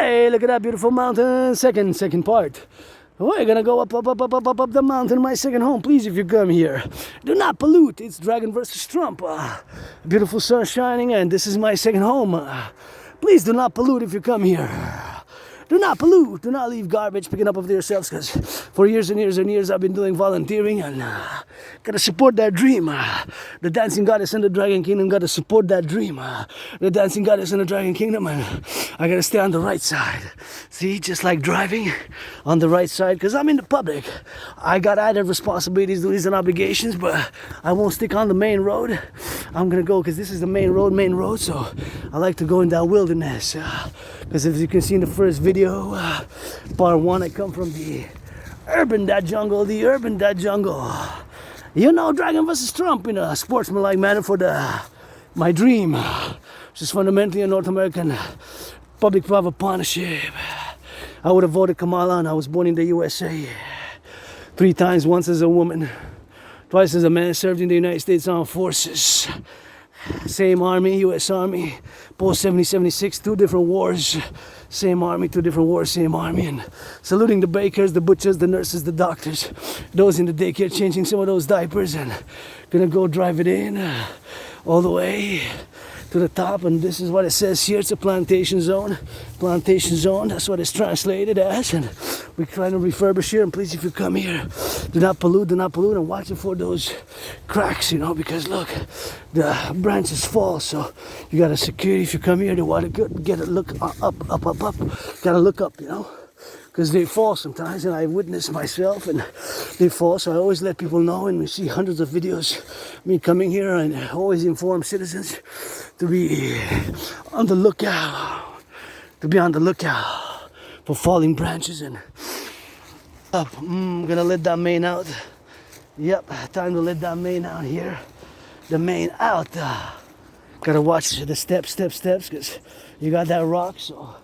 Hey, look at that beautiful mountain. Second part. We're gonna go up the mountain, my second home. Please, if you come here, do not pollute. It's Dragon versus Trump. Beautiful sun shining, and this is my second home. Please do not pollute if you come here. Do not pollute. Do not leave garbage picking up after yourselves, because for years and years and years I've been doing volunteering and gotta support that dream. The dancing goddess and the dragon kingdom gotta support that dream. The dancing goddess and the dragon kingdom, and I gotta stay on the right side. See, just like driving on the right side, because I'm in the public. I got added responsibilities, duties, and obligations, but I won't stick on the main road. I'm gonna go, because this is the main road, so I like to go in that wilderness. Because if you can see in the first video, part 1, I come from the urban jungle. You know, Dragon versus Trump in a sportsmanlike manner for my dream, which is fundamentally a North American public-private partnership. I would have voted Kamala, and I was born in the USA 3 times, once as a woman, twice as a man, served in the United States Armed Forces. Same army, US Army, post 70-76, 2 different wars. Same army, 2 different wars, same army. And saluting the bakers, the butchers, the nurses, the doctors, those in the daycare, changing some of those diapers, and gonna go drive it in all the way to the top. And this is what it says here. It's a plantation zone. That's what it's translated as. And we're trying to refurbish here. And please, if you come here, do not pollute, and watch it for those cracks, you know, because look, the branches fall, so you gotta security. If you come here, the water get a look up, gotta look up, you know, because they fall sometimes, and I witnessed myself, and they fall. So I always let people know, and we see hundreds of videos of me coming here, and I always inform citizens to be on the lookout, for falling branches. And up, I'm gonna let that main out. Yep, time to let that main out here. The main out. Gotta watch the steps, because you got that rock, so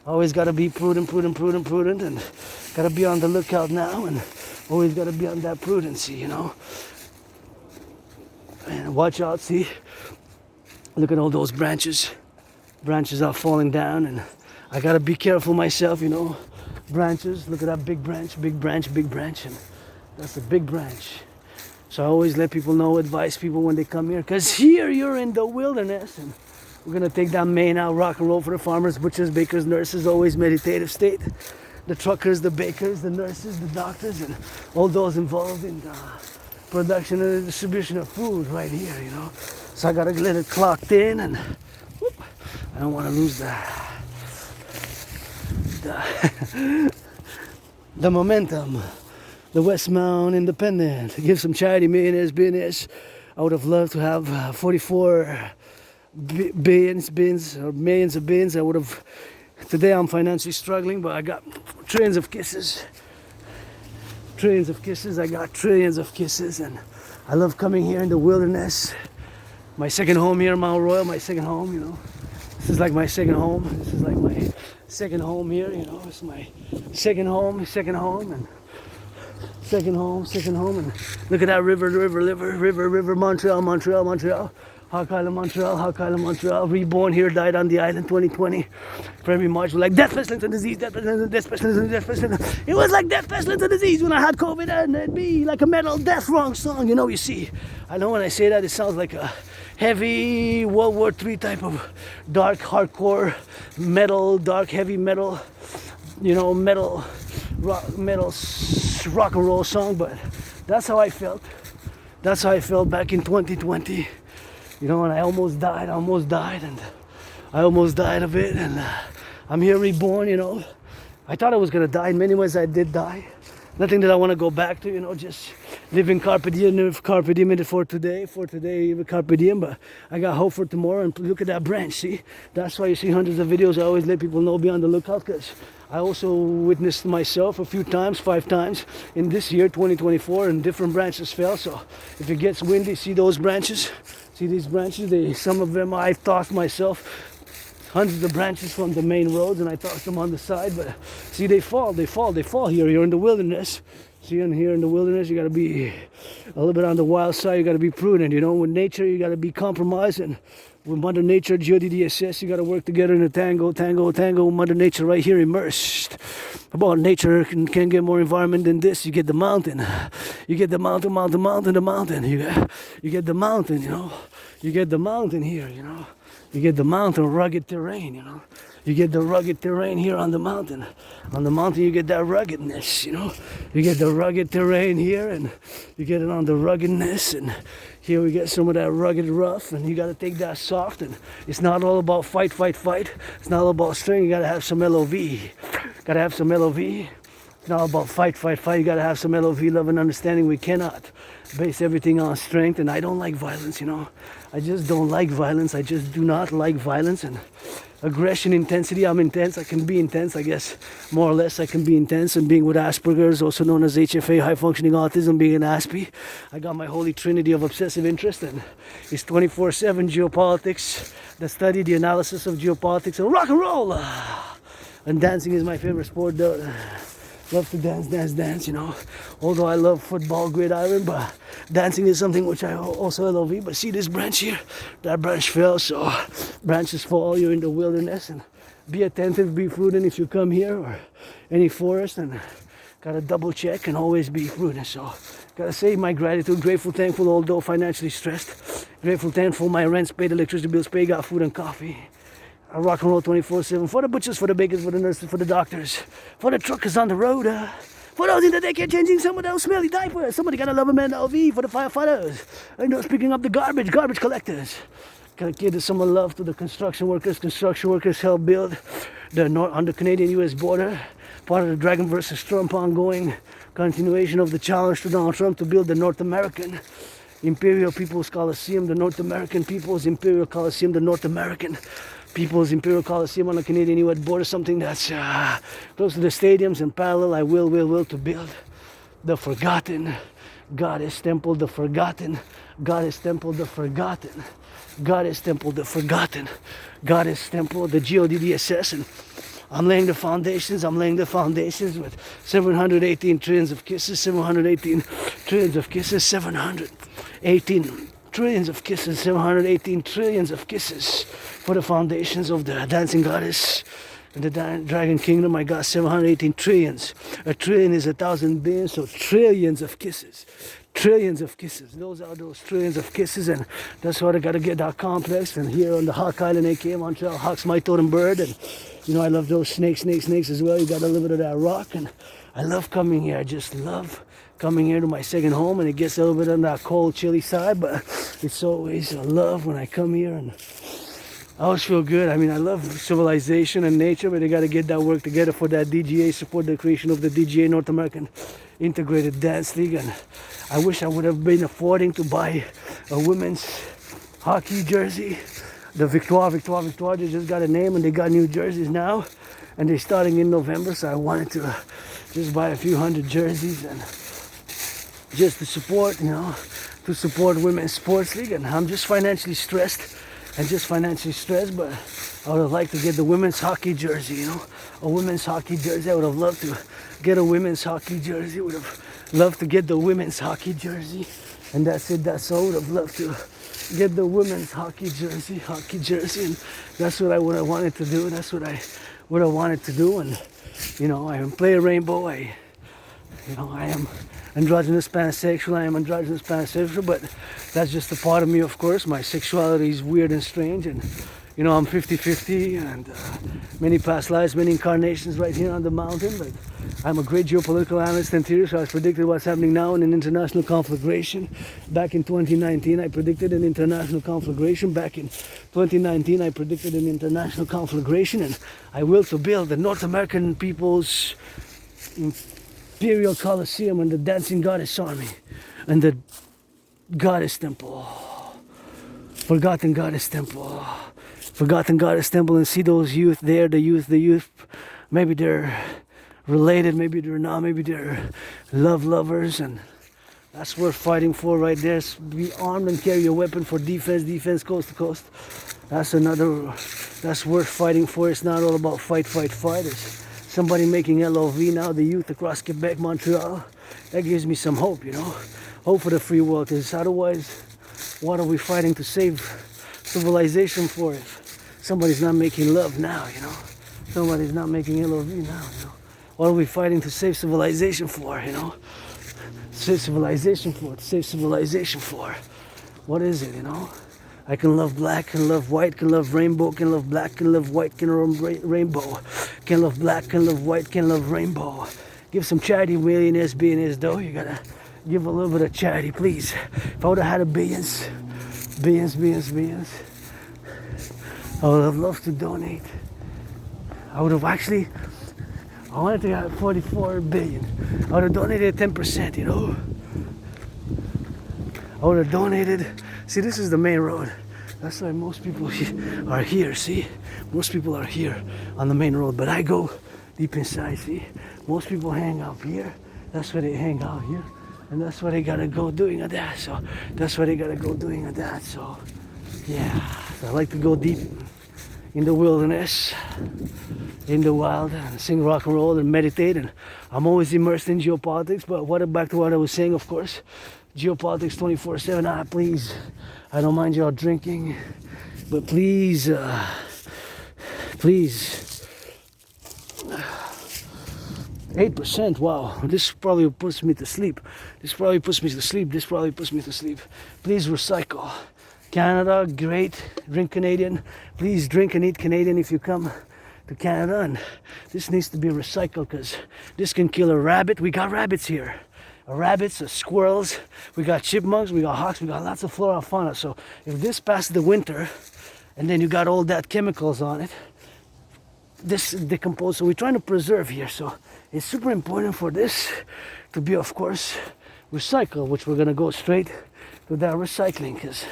always gotta be prudent, and gotta be on the lookout now, and always gotta be on that prudency, you know. And watch out, see, look at all those branches. Branches are falling down, and I gotta be careful myself, you know. Branches, look at that big branch, and that's a big branch. So I always let people know, advise people when they come here, because here you're in the wilderness, and we're gonna take that main out, rock and roll for the farmers, butchers, bakers, nurses, always meditative state. The truckers, the bakers, the nurses, the doctors, and all those involved in the production and the distribution of food right here, you know. So I gotta let it clocked in, and whoop, I don't want to lose the momentum. The Westmount Independent, give some charity, millionaires, billionaires. I would have loved to have 44 billions, bins, or millions of bins. I would have. Today I'm financially struggling, but I got trillions of kisses. I got trillions of kisses, and I love coming here in the wilderness. My second home here, Mount Royal, my second home, you know. This is like my second home. This is like my second home here, you know. It's my second home, and second home, and look at that river, Montreal. Hawk Island, Montreal. Reborn here, died on the island, 2020. February, March, like death, pestilence, and disease. It was like death, pestilence, and disease when I had COVID, and it'd be like a metal death wrong song. You know, you see, I know when I say that, it sounds like a heavy World War III type of dark, hardcore metal, dark, heavy metal, you know, rock and roll song, but that's how I felt. That's how I felt back in 2020. You know, and I almost died, and I almost died of it, and I'm here reborn, you know. I thought I was gonna die. In many ways, I did die. Nothing that I want to go back to, you know, just living carpe diem for today, carpe diem, but I got hope for tomorrow. And look at that branch, see? That's why you see hundreds of videos. I always let people know, be on the lookout, because I also witnessed myself a few times, 5 times in this year, 2024, and different branches fell. So if it gets windy, see those branches? See these branches? Some of them I've tossed myself. Hundreds of branches from the main roads, and I tossed them on the side, but see, they fall here. You're in the wilderness. See, and here in the wilderness, you got to be a little bit on the wild side. You got to be prudent, you know. With nature, you got to be compromised and with Mother Nature, GODDSS, you gotta work together in a tango, tango, tango, Mother Nature right here immersed. About nature can't get more environment than this. You get the mountain. You get the mountain, mountain, mountain, the mountain. You get the mountain, you know. You get the mountain here, you know. You get the mountain, rugged terrain, you know. You get the rugged terrain here on the mountain. On the mountain you get that ruggedness, you know. You get the rugged terrain here and you get it on the ruggedness, and here we get some of that rugged rough, and you gotta take that soft, and it's not all about fight, fight, fight. It's not all about strength, you gotta have some LOV. Gotta have some LOV. It's not all about fight, fight, fight. You gotta have some LOV, love and understanding. We cannot base everything on strength, and I don't like violence, you know. I just don't like violence. I just do not like violence and aggression, intensity. I'm intense. I can be intense, I guess. More or less, I can be intense. And being with Asperger's, also known as HFA, high functioning autism, being an ASPE, I got my holy trinity of obsessive interest, and it's 24/7 geopolitics, the study, the analysis of geopolitics, and rock and roll. And dancing is my favorite sport, though. Love to dance, dance, dance, you know. Although I love football, gridiron, but dancing is something which I also LOV. But see this branch here? That branch fell, so branches fall, you're in the wilderness. And be attentive, be prudent if you come here or any forest, and gotta double check and always be prudent. So gotta say my gratitude, grateful, thankful, although financially stressed. Grateful, thankful, my rent's paid, electricity bills paid, got food and coffee. I rock and roll 24/7 for the butchers, for the bakers, for the nurses, for the doctors, for the truckers on the road, for those in the daycare changing some of those smelly diapers. Somebody gotta love a man LV, for the firefighters, and those picking up the garbage collectors. Gotta give some love to the construction workers. Construction workers help build on the Canadian-US border, part of the Dragon versus Trump ongoing continuation of the challenge to Donald Trump to build the North American Imperial People's Coliseum, the North American People's Imperial Coliseum, the North American People's Imperial Coliseum on the Canadian-US border, something that's close to the stadiums and parallel. I will to build the forgotten Goddess Temple, the forgotten Goddess Temple, the forgotten Goddess Temple, the forgotten Goddess Temple, the GODDSS, and I'm laying the foundations. I'm laying the foundations with 718 trillions of kisses, 718 trillions of kisses, 718 trillions of kisses, 718 trillions of kisses for the foundations of the dancing goddess and the dragon kingdom. I got 718 trillions. A trillion is 1,000 billion, so trillions of kisses. Trillions of kisses. Those are those trillions of kisses, and that's why I gotta get that complex. And here on the Hawk Island, aka Montreal, Hawk's my totem bird, and you know I love those snakes as well. You got a little bit of that rock, and I love coming here. I just love coming here to my second home, and it gets a little bit on that cold, chilly side, but it's always a love when I come here, and I always feel good. I mean, I love civilization and nature, but they got to get that work together for that DGA, support the creation of the DGA, North American Integrated Dance League. And I wish I would have been affording to buy a women's hockey jersey. The Victoire, they just got a name, and they got new jerseys now, and they're starting in November, so I wanted to just buy a few hundred jerseys and just to support, you know, to support women's sports league. And I'm just financially stressed, but I would have liked to get the women's hockey jersey, you know, a women's hockey jersey. I would have loved to get a women's hockey jersey. Would have loved to get the women's hockey jersey, and that's it. That's all. Would have loved to get the women's hockey jersey, and that's what I would have wanted to do. That's what I would have wanted to do. And you know, I am play a rainbow. I am androgynous pansexual. I am androgynous pansexual, but that's just a part of me, of course. My sexuality is weird and strange, and you know, I'm 50-50, and many past lives, many incarnations right here on the mountain. But I'm a great geopolitical analyst and theorist, so I predicted what's happening now in an international conflagration. Back in 2019, I predicted an international conflagration. Back in 2019, I predicted an international conflagration, and I will to build the North American People's Imperial Coliseum and the Dancing Goddess Army and the Goddess Temple, Forgotten Goddess Temple, Forgotten Goddess Temple, and see those youth there, the youth, maybe they're related, maybe they're not, maybe they're lovers, and that's worth fighting for right there. Be armed and carry a weapon for defense coast to coast. That's worth fighting for. It's not all about fight. It's somebody making LOV now, the youth across Quebec, Montreal. That gives me some hope, you know. Hope for the free world, because otherwise, what are we fighting to save civilization for if somebody's not making love now, you know? Somebody's not making LOV now, you know? What are we fighting to save civilization for, you know? Save civilization for, to save civilization for. What is it, you know? I can love black, can love white, can love rainbow, can love black, can love white, can love rainbow. Can love black, can love white, can love rainbow. Give some charity, millionaires, billionaires, though. You gotta give a little bit of charity, please. If I would have had a billions, I would have loved to donate. I would have actually, I wanted to have 44 billion. I would have donated 10%, you know? I would have donated. See, this is the main road. That's why most people are here, see? Most people are here on the main road, but I go deep inside, see? Most people hang out here. That's where they hang out here. And that's why they gotta go doing that. So that's why they gotta go doing that. So yeah, so I like to go deep in the wilderness, in the wild, and sing rock and roll and meditate. And I'm always immersed in geopolitics. But back to what I was saying, of course, geopolitics 24/7. Please, I don't mind y'all drinking, but please, please. 8%, wow, this probably puts me to sleep. This probably puts me to sleep. Please recycle. Canada, great. Drink Canadian. Please drink and eat Canadian if you come to Canada. And this needs to be recycled because this can kill a rabbit. We got rabbits here. Rabbits, squirrels. We got chipmunks, we got hawks, we got lots of flora and fauna. So if this passes the winter and then you got all that chemicals on it, this decomposes. So we're trying to preserve here. So it's super important for this to be, of course, recycled, which we're gonna go straight to that recycling because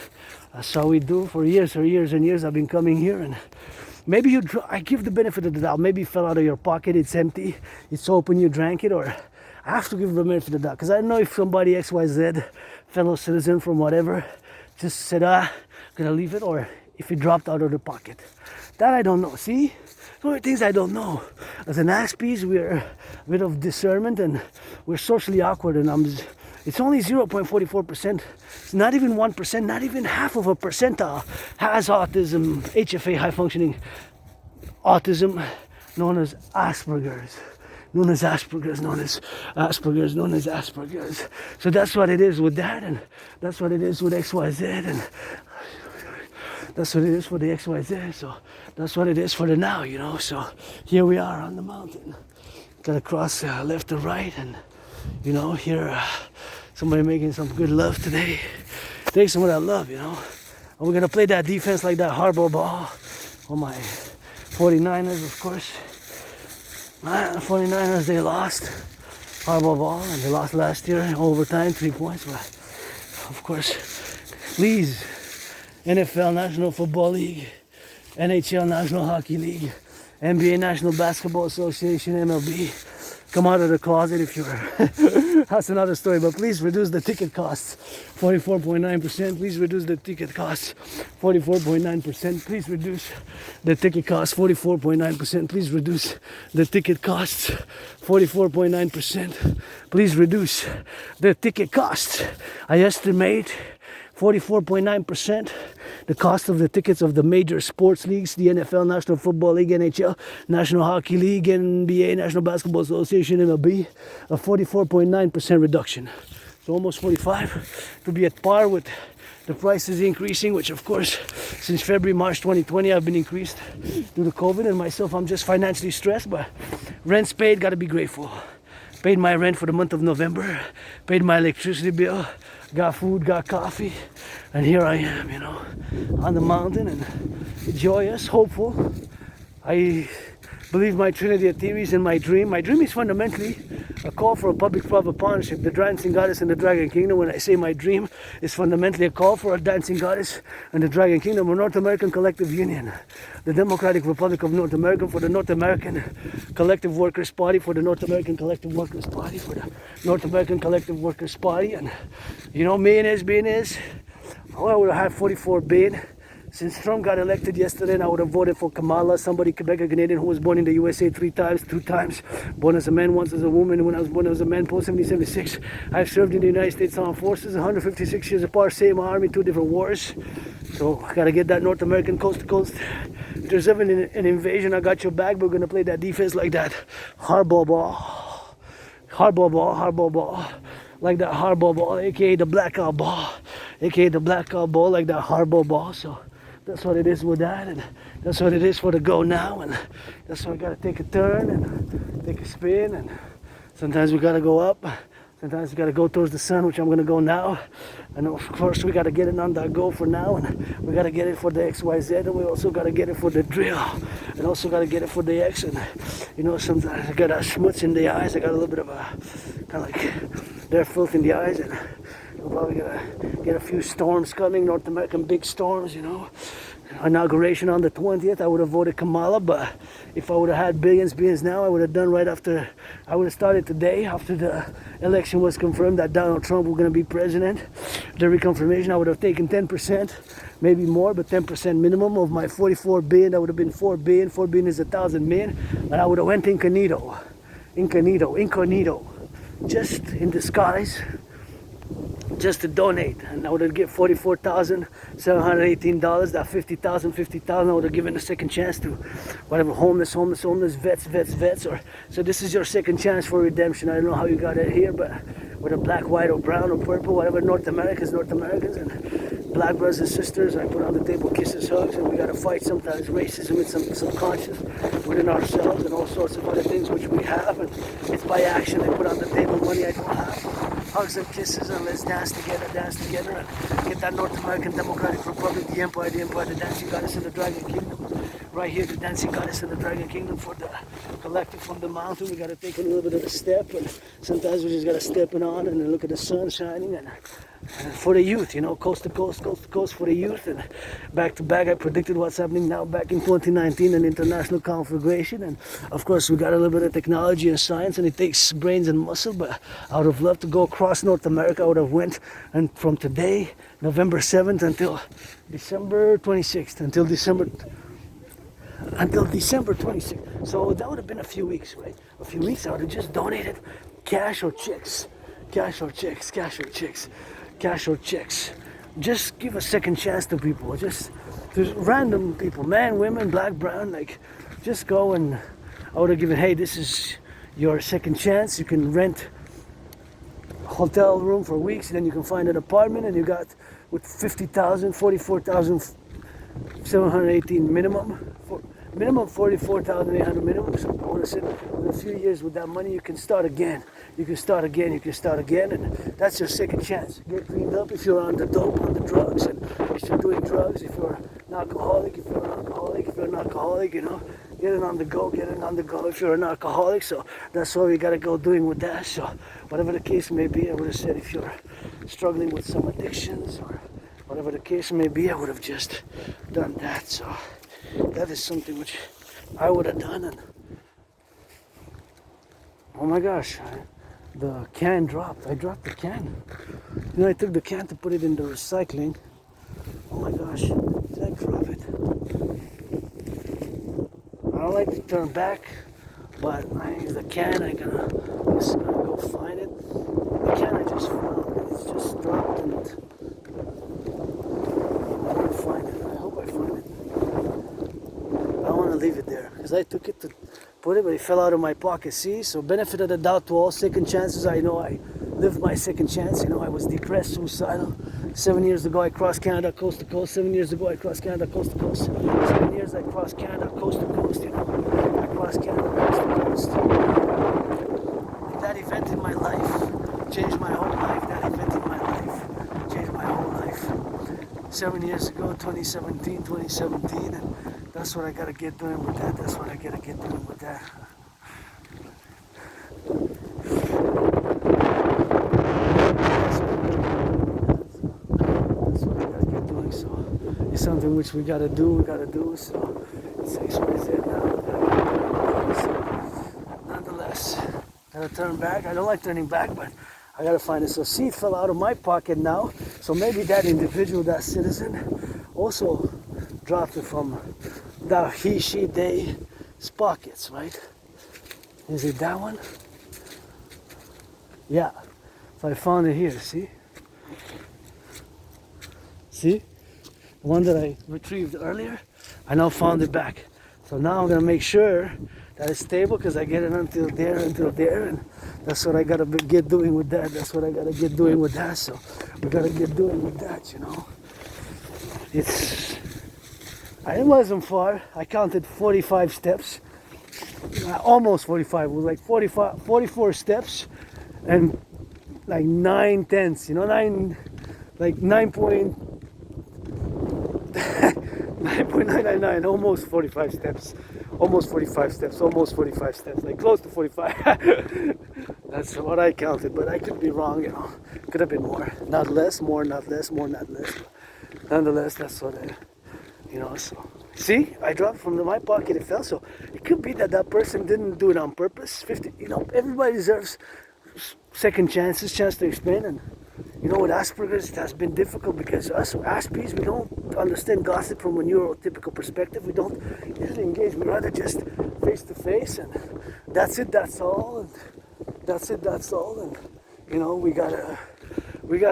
that's how we do for years and years. I've been coming here, and maybe I give the benefit of the doubt. Maybe it fell out of your pocket, it's empty, it's open, you drank it, or I have to give the benefit of the doubt because I don't know if somebody XYZ, fellow citizen from whatever, just said, gonna leave it, or if it dropped out of the pocket. That I don't know. See? Those are things I don't know. As an Aspies, we're a bit of discernment and we're socially awkward, and it's only 0.44%. It's not even 1%, not even half of a percentile has autism, HFA, high functioning autism, known as Asperger's. So that's what it is with that, and that's what it is with XYZ, and that's what it is for the XYZ. So that's what it is for the now, you know. So here we are on the mountain. Gotta cross left and right, and you know, here somebody making some good love today. Take some of that love, you know. And we're gonna play that defense like that hardball ball. Oh my 49ers, of course. 49ers, they lost hardball ball, and they lost last year in overtime, 3 points. But of course, please, NFL, National Football League, NHL, National Hockey League, NBA, National Basketball Association, MLB, come out of the closet if you're. That's another story, but please reduce the ticket costs. 44.9%. Please reduce the ticket costs. 44.9%. Please reduce the ticket costs. 44.9%. Please reduce the ticket costs. 44.9%. Please reduce the ticket costs. I estimate 44.9% the cost of the tickets of the major sports leagues, the NFL, National Football League, NHL, National Hockey League, NBA, National Basketball Association, MLB, a 44.9% reduction. So almost 45 to be at par with the prices increasing, which of course, since February, March 2020, have been increased due to COVID, and myself, I'm just financially stressed, but rent's paid, gotta be grateful. Paid my rent for the month of November, paid my electricity bill, got food, got coffee, and here I am, you know, on the mountain and joyous, hopeful. I believe my Trinity of theories in my dream. My dream is fundamentally a call for a public-private partnership, the dancing goddess and the dragon kingdom. When I say my dream is fundamentally a call for a dancing goddess and the dragon kingdom, a North American collective union, the Democratic Republic of North America for the North American Collective Workers Party, for the North American Collective Workers Party, for the North American Collective Workers Party. And you know, millionaires, I would have had 44 billion. Since Trump got elected yesterday, and I would have voted for Kamala, somebody Quebec Canadian who was born in the USA 3 times, 2 times, born as a man, once as a woman. When I was born as a man, post 1776, I've served in the United States Armed Forces, 156 years apart, same army, 2 different wars. So I gotta get that North American coast to coast. If there's ever an invasion, I got your back. We're gonna play that defense like that. Hardball ball, like that hardball ball, aka the blackout ball, like that hardball ball. So that's what it is with that, and that's what it is for the go now, and that's why we gotta take a turn and take a spin, and sometimes we gotta go up, sometimes we gotta go towards the sun, which I'm gonna go now, and of course we gotta get it on that go for now, and we gotta get it for the XYZ, and we also gotta get it for the drill, and also gotta get it for the X, and you know, sometimes I got a schmutz in the eyes, I got a little bit of a kind of like their filth in the eyes, and we're probably gonna get a few storms coming, North American big storms, you know. Inauguration on the 20th, I would have voted Kamala, but if I would have had billions now, I would have done right after, I would have started today after the election was confirmed that Donald Trump was going to be president. The reconfirmation, I would have taken 10%, maybe more, but 10% minimum of my 44 billion, that would have been 4 billion. 4 billion is 1,000 million, and I would have went incognito, just in disguise, just to donate, and I would have given $44,718, that 50,000, I would have given a second chance to whatever homeless, vets, or so this is your second chance for redemption. I don't know how you got it here, but whether black, white, or brown, or purple, whatever, North Americans, and black brothers and sisters, I put on the table kisses, hugs, and we gotta fight sometimes racism. It's some subconscious within ourselves and all sorts of other things which we have, and it's by action. I put on the table money I don't have. Hugs and kisses, and let's dance together, and get that North American Democratic Republic, the empire, the dancing goddess in the Dragon Kingdom. Right here, the dancing goddess in the Dragon Kingdom for the collective from the mountain. We gotta take a little bit of a step, and sometimes we just gotta step it on and then look at the sun shining, and for the youth, you know, coast to coast for the youth, and back to back. I predicted what's happening now back in 2019, an international conflagration, and of course we got a little bit of technology and science, and it takes brains and muscle, but I would have loved to go across North America. I would have went, and from today, November 7th, until December 26th, until December 26th. So that would have been a few weeks, right? A few weeks, I would have just donated cash or checks. Just give a second chance to people, just to random people, man, women, black, brown, like, just go, and I would have given, hey, this is your second chance. You can rent a hotel room for weeks, and then you can find an apartment, and you got with 50,000, 44,718 minimum, minimum 44,800 minimum. So I would have said, in a few years with that money, you can start again. You can start again, and that's your second chance. Get cleaned up if you're on the dope, on the drugs, and if you're doing drugs, if you're an alcoholic, you know, get it on the go if you're an alcoholic. So that's what we gotta go doing with that. So whatever the case may be, I would have said, if you're struggling with some addictions or whatever the case may be, I would have just done that. So that is something which I would have done, and oh my gosh, the can dropped. I dropped the can. You know, I took the can to put it in the recycling. Oh my gosh, did I drop it? I don't like to turn back, but the can, I'm gonna go find it. The can I just found, it's just dropped, and I want to find it. I hope I find it. I don't want to leave it there, because I took it to put it, but it fell out of my pocket. See, so benefit of the doubt to all, second chances. I know I lived my second chance. You know, I was depressed, suicidal. 7 years ago, I crossed Canada coast to coast. 7 years ago, I crossed Canada coast to coast. 7 years, I crossed Canada coast to coast. You know, I crossed Canada coast to coast. And that event in my life changed my whole life. That event in my life changed my whole life. 7 years ago, 2017, and that's what I gotta get doing with that. That's what I gotta get doing with that. That's what I gotta get doing. So it's something which we gotta do. So it's XYZ now. So, nonetheless, gotta turn back. I don't like turning back, but I gotta find it. So see, it fell out of my pocket now. So maybe that individual, that citizen, also dropped it from that he, she, they's pockets, right? Is it that one? Yeah. So I found it here, see? See? The one that I retrieved earlier, I now found it back. So now I'm gonna make sure that it's stable because I get it until there, and that's what I gotta get doing with that. That's what I gotta get doing with that. So we gotta get doing with that, you know. It wasn't far. I counted 45 steps. Almost 45. It was like 44 steps and like 9/10, you know, 9.999, almost 45 steps. Almost 45 steps, like close to 45. That's what I counted, but I could be wrong, you know. Could have been more. Not less, more, not less, more, not less. Nonetheless, that's what I, you know, so. See, I dropped from my pocket, it fell, so it could be that that person didn't do it on purpose. 50, you know, everybody deserves second chances, chance to expand, and you know, with Asperger's, it has been difficult because us Aspies, we don't understand gossip from a neurotypical perspective. We don't usually engage. We rather just face to face, and that's it, that's all, and that's it, that's all, and you know, we gotta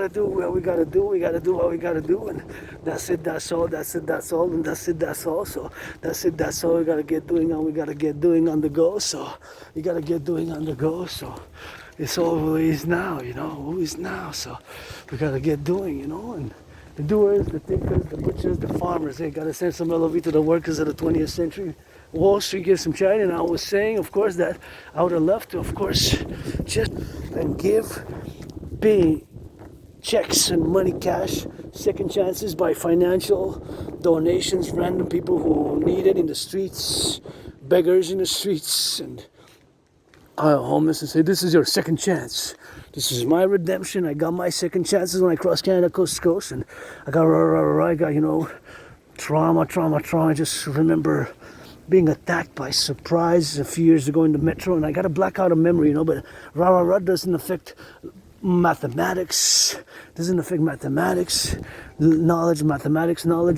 do what we gotta do. We gotta do what we gotta do, and that's it, that's all, that's it, that's all, and that's it, that's all. So that's it, that's all we gotta get doing, and we gotta get doing on the go. So you gotta get doing on the go. So it's always now, you know, always now. So we gotta get doing, you know, and the doers, the thinkers, the butchers, the farmers, they gotta send some LOV to the workers of the 20th century. Wall Street gives some China, and I was saying, of course, that I would have loved to, of course, just and give, pay checks and money, cash, second chances by financial donations, random people who need it in the streets, beggars in the streets, and homeless, and say, this is your second chance. This is my redemption. I got my second chances when I crossed Canada coast to coast, and I got, you know, trauma. I just remember being attacked by surprise a few years ago in the metro, and I got a blackout of memory, you know, but doesn't affect mathematics, knowledge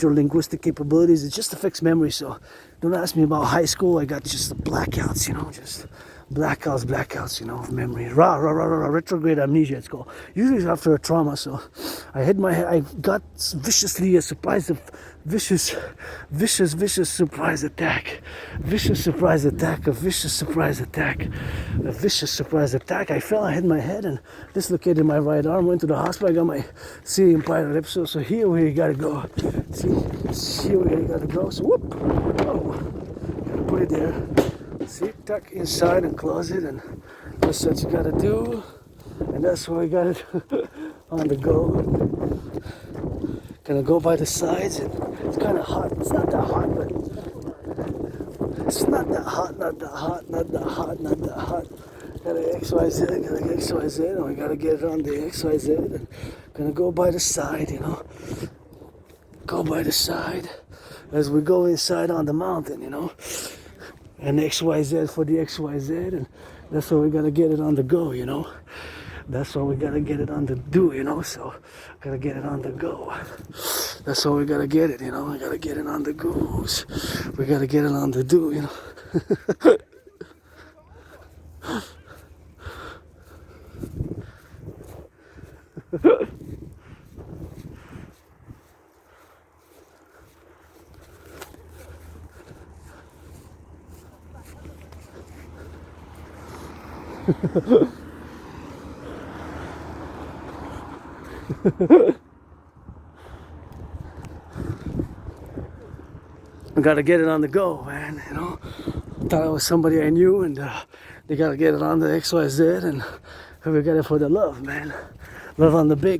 or linguistic capabilities. It just affects memory. So don't ask me about high school. I got just blackouts, you know, just blackouts, you know, of memory. Retrograde amnesia, it's called. Usually it's after a trauma. So I hit my head. I got viciously a surprise of vicious surprise attack. A vicious surprise attack. I fell, I hit my head and dislocated my right arm. Went to the hospital. I got my cilium pyramid episode. So here we gotta go. See, here we gotta go. So whoop. Oh, gotta put it there. See, tuck inside and close it, and that's what you gotta do, and that's what we got it on the go. Gonna go by the sides, and it's kind of hot. It's not that hot, but it's not that hot. Gotta XYZ, and we gotta get it on the XYZ, and gonna go by the side, you know. Go by the side as we go inside on the mountain, you know. And XYZ for the XYZ, and that's what we gotta get it on the go, you know. That's what we gotta get it on the do, you know. So gotta get it on the go. That's what we gotta get it, you know. We gotta get it on the goes. We gotta get it on the do, you know. I gotta get it on the go, man, you know. Thought it was somebody I knew, and they gotta get it on the XYZ, and we got it for the love, man. Love on the big.